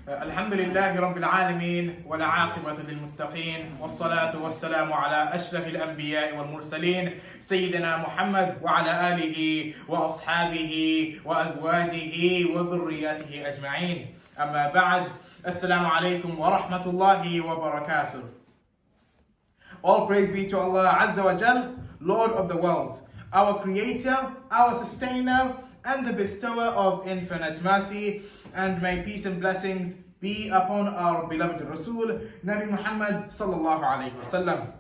الحمد لله رب العالمين والعاقبة للمتقين والصلاة والسلام على أشرف الأنبياء والمرسلين سيدنا محمد وعلى آله وأصحابه وأزواجه وذرياته أجمعين. أما بعد, السلام عليكم ورحمة الله وبركاته. All praise be to Allah Azza wa Jal, Lord of the worlds, our creator, our sustainer, and the bestower of infinite mercy. And may peace and blessings be upon our beloved Rasul, Nabi Muhammad sallallahu alayhi wasallam.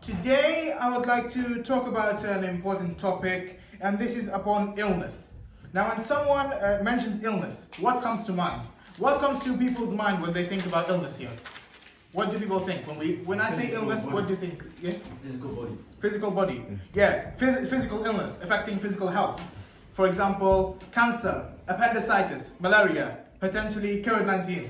Today I would like to talk about an important topic, and this is upon illness. Now when someone mentions illness, what comes to mind? What comes to people's mind when they think about illness here? What do people think? When I say illness, what do you think? Yeah? Physical body. Physical body. Yeah, physical illness affecting physical health. For example, cancer, appendicitis, malaria, potentially COVID-19.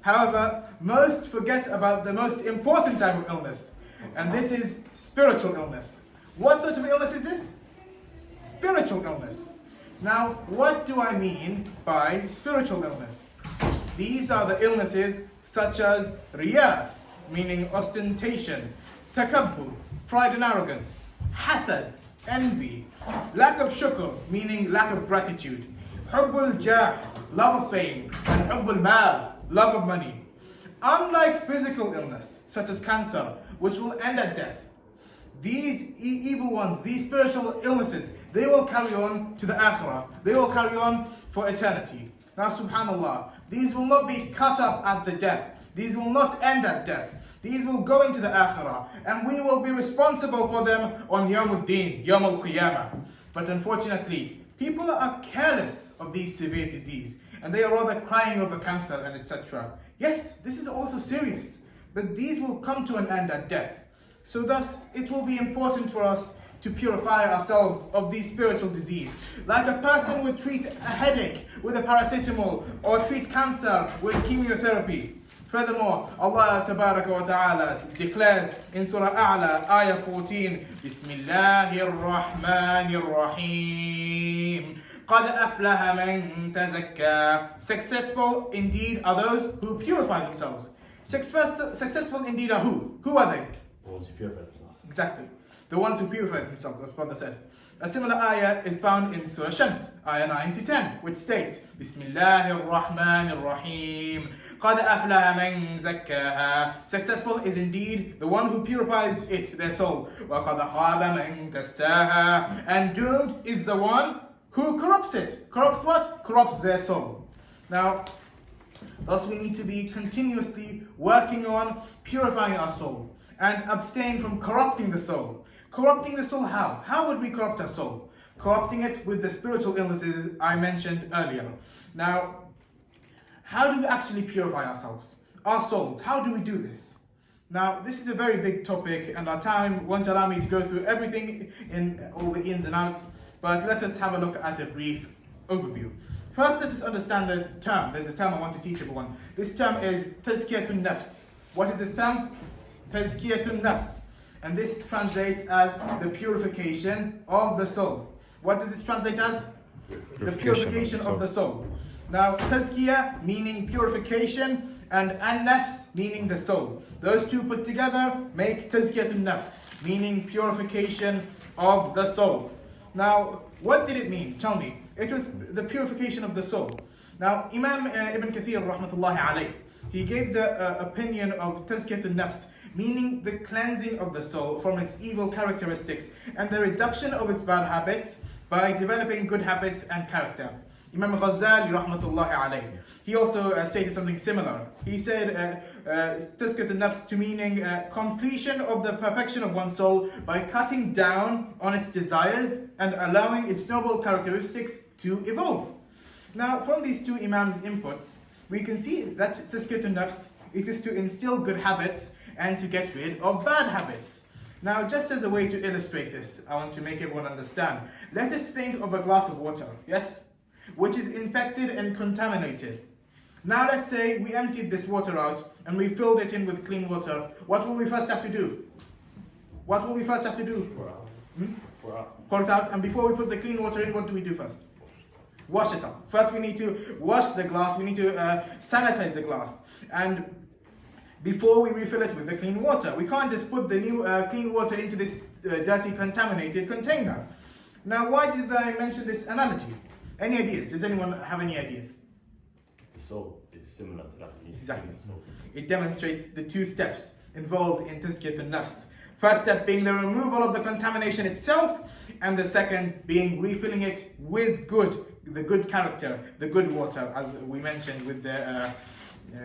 However, most forget about the most important type of illness, and this is spiritual illness. What sort of illness is this? Spiritual illness. Now, what do I mean by spiritual illness? These are the illnesses such as riya, meaning ostentation, takabbur, pride and arrogance, hasad, envy, lack of shukr, meaning lack of gratitude, hubbul jah, love of fame, and hubbul mal, love of money. Unlike physical illness, such as cancer, which will end at death, these evil ones, these spiritual illnesses, they will carry on to the akhirah. They will carry on for eternity. Now, subhanallah, these will not be cut up at the death. These will not end at death. These will go into the akhirah, and we will be responsible for them on Yawmuddin, Yawm al-Qiyamah. But unfortunately, people are careless of these severe disease, and they are rather crying over cancer and etc. Yes, this is also serious, but these will come to an end at death. So thus, it will be important for us to purify ourselves of these spiritual disease. Like a person would treat a headache with a paracetamol, or treat cancer with chemotherapy. Furthermore, Allah Tabaraka wa Ta'ala declares in Surah A'la, Ayah 14, Bismillahir Rahmanir Rahim. قَدْ أَفْلَهَ مَنْ تَزَكَّى. Successful indeed are those who purify themselves. Successful indeed are who? Who are they? The ones who purify themselves. Exactly. The ones who purify themselves, as brother said. A similar ayah is found in Surah Shams, ayah 9 to 10, which states, Bismillahir Rahmanir Rahim. قَدْ أَفْلَهَ مَنْ زَكَّاهَا. Successful is indeed the one who purifies it, their soul. وَقَدْ خَابَ مَنْ دَسَّاهَا. And doomed is the one who corrupts it. Corrupts what? Corrupts their soul. Now, thus we need to be continuously working on purifying our soul and abstain from corrupting the soul. Corrupting the soul how? How would we corrupt our soul? Corrupting it with the spiritual illnesses I mentioned earlier. Now, how do we actually purify ourselves? Our souls, how do we do this? Now, this is a very big topic, and our time won't allow me to go through everything in all the ins and outs, but let us have a look at a brief overview. First, let us understand the term. There's a term I want to teach everyone. This term is tazkiyat nafs. What is this term? Tazkiyat nafs. And this translates as the purification of the soul. What does this translate as? The purification of the soul. Now, tazkiyah meaning purification, and an-nafs meaning the soul. Those two put together make tazkiyat nafs, meaning purification of the soul. Now, what did it mean? Tell me. It was the purification of the soul. Now, Imam Ibn Kathir, rahmatullahi alayh, he gave the opinion of tazkiyat nafs, meaning the cleansing of the soul from its evil characteristics and the reduction of its bad habits by developing good habits and character. Imam Ghazali rahmatullahi alayh, he also stated something similar. He said tazkiyat nafs to meaning completion of the perfection of one's soul by cutting down on its desires and allowing its noble characteristics to evolve. Now, from these two Imams' inputs, we can see that tazkiyat nafs is to instill good habits and to get rid of bad habits. Now, just as a way to illustrate this, I want to make everyone understand. Let us think of a glass of water, yes, which is infected and contaminated. Now, let's say we emptied this water out and we filled it in with clean water. What will we first have to do? What will we first have to do? Pour it out. And before we put the clean water in, what do we do first? wash it up. First we need to wash the glass, we need to sanitize the glass. And before we refill it with the clean water. We can't just put the new clean water into this dirty, contaminated container. Now, why did I mention this analogy? Any ideas? Does anyone have any ideas? The soul is similar to that. Exactly. It demonstrates the two steps involved in tazkiyat an-nafs. First step being the removal of the contamination itself, and the second being refilling it with the good character, the good water, as we mentioned with the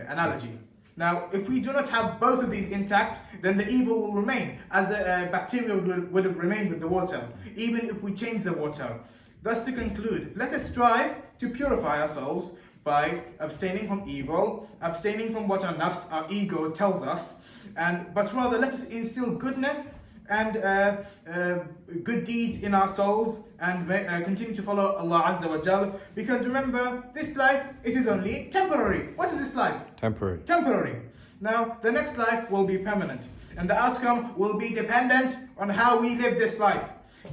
analogy. Now, if we do not have both of these intact, then the evil will remain, as the bacteria would have remained with the water, even if we change the water. Thus, to conclude, let us strive to purify ourselves by abstaining from evil, abstaining from what our nafs, our ego, tells us, but rather let us instill goodness and good deeds in our souls, and continue to follow Allah Azza wa Jal, because remember, this life, it is only temporary. What is this life? Temporary. Temporary. Now, the next life will be permanent, and the outcome will be dependent on how we live this life.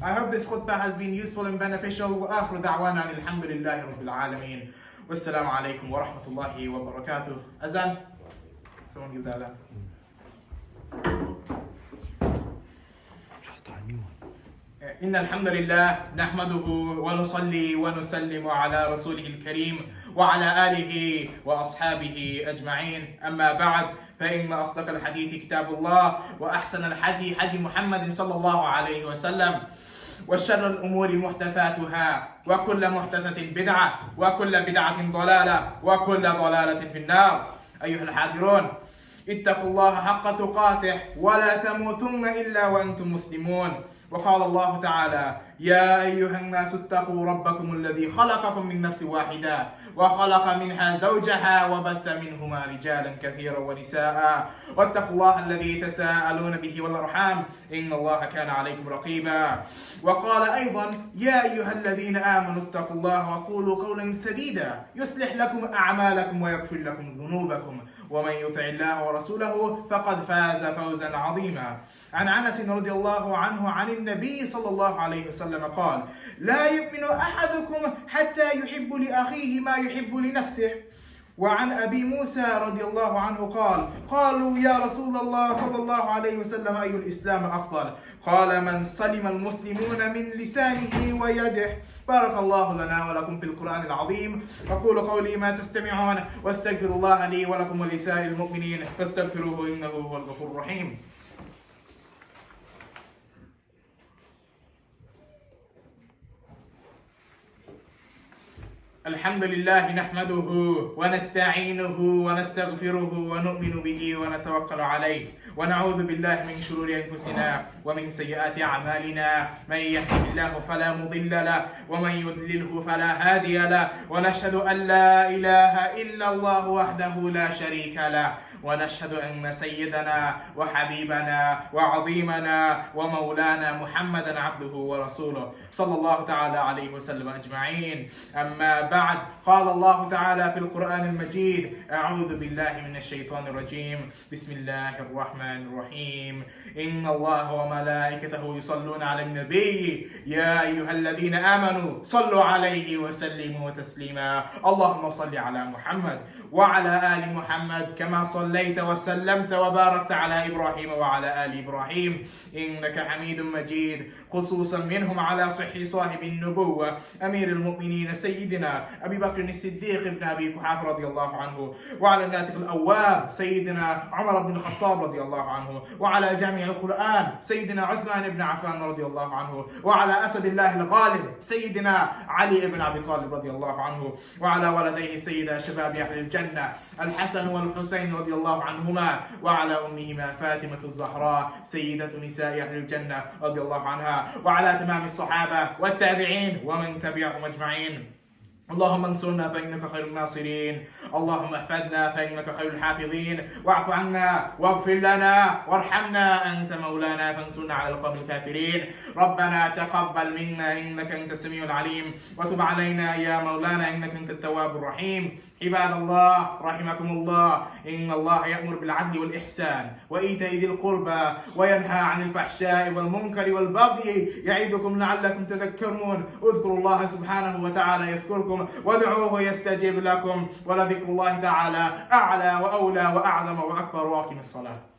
I hope this khutbah has been useful and beneficial. وآخر دعوانا الحمد لله رب العالمين والسلام عليكم ورحمة الله وبركاته. Azan. Someone give the adhan. إن الحمد لله نحمده ونصلي ونسلم على رسوله الكريم وعلى آله وأصحابه أجمعين. أما بعد، فإن أصدق الحديث كتاب الله، وأحسن الحدي حدي محمد صلى الله عليه وسلم، وشر الأمور محدثاتها، وكل محدثة بدعة، وكل بدعة ضلالة، وكل ضلالة في النار. أيها الحاضرون، اتقوا الله حق تقاته ولا تموتن إلا وأنتم مسلمون. وقال الله تعالى: يا أيها الناس اتقوا ربكم الذي خلقكم من نفس واحدة وخلق منها زوجها وبث منهما رجالا كثيرا ونساء واتقوا الله الذي تساءلون به والأرحام إن الله كان عليكم رقيبا. وقال أيضا: يا أيها الذين آمنوا اتقوا الله وقولوا قولا سديدا يصلح لكم أعمالكم ويغفر لكم ذنوبكم ومن يطع الله ورسوله فقد فاز فوزا عظيما. عن أنس رضي الله عنه عن النبي صلى الله عليه وسلم قال: لا يؤمن أحدكم حتى يحب لأخيه ما يحب لنفسه. وعن أبي موسى رضي الله عنه قال: قالوا يا رسول الله صلى الله عليه وسلم أي الإسلام أفضل؟ قال: من سلم المسلمون من لسانه ويده. بارك الله لنا ولكم في القرآن العظيم. أقول قولي ما تستمعون، واستغفر الله لي ولكم ولسائر المؤمنين فاستغفروه إنه هو الغفور الرحيم. الحمد لله نحمده ونستعينه ونستغفره ونؤمن به ونتوكل عليه، ونعوذ بالله من شرور أنفسنا ومن سيئات أعمالنا. من يهده الله فلا مضل له ومن يضلله فلا هادي له، ونشهد أن لا إله إلا الله وحده لا شريك له، ونشهد أن سيدنا وحبيبنا وعظيمنا ومولانا محمدا عبده ورسوله صلى الله تعالى عليه وسلم أجمعين. أما بعد، قال الله تعالى في القرآن المجيد: أعوذ بالله من الشيطان الرجيم، بسم الله الرحمن الرحيم. إن الله وملائكته يصلون على النبي يا أيها الذين آمنوا صلوا عليه وسلموا تسليما. اللهم صل على محمد وعلى آل محمد كما صليت وسلمت وباركت على إبراهيم وعلى آل إبراهيم إنك حميد مجيد، خصوصا منهم على صاحب النبوة أمير المؤمنين سيدنا أبي بكر الصديق بن أبي قحافة رضي الله عنه، وعلى الناطق الأواب سيدنا عمر بن الخطاب رضي الله عنه، وعلى جامع القرآن سيدنا عثمان بن عفان رضي الله عنه، وعلى أسد الله الغالب سيدنا علي بن أبي طالب رضي الله عنه، وعلى ولديه سيدا شباب أهل الجنة الحسن والحسين رضي الله عنهما، وعلى أمهما فاطمة الزهراء سيدة نساء أهل الجنة رضي الله عنها، وعلى تمام الصحابة والتابعين ومن تبعهم أجمعين. اللهم انصرنا فإنك خير الناصرين، اللهم احفظنا فإنك خير الحافظين، واعف عنا واغفر لنا وارحمنا أنت مولانا فانصرنا على القوم الكافرين. ربنا تقبل منا إنك أنت السميع العليم، وتب علينا يا مولانا إنك أنت التواب الرحيم. عباد الله رحمكم الله، إن الله يأمر بالعدل والإحسان وإيتاء ذي القربى وينهى عن الفحشاء والمنكر والبغي يعظكم لعلكم تذكرون. اذكروا الله سبحانه وتعالى يذكركم وادعوه يستجيب لكم، ولذكر الله تعالى أعلى وأولى وأعظم وأكبر. وأقم الصلاة.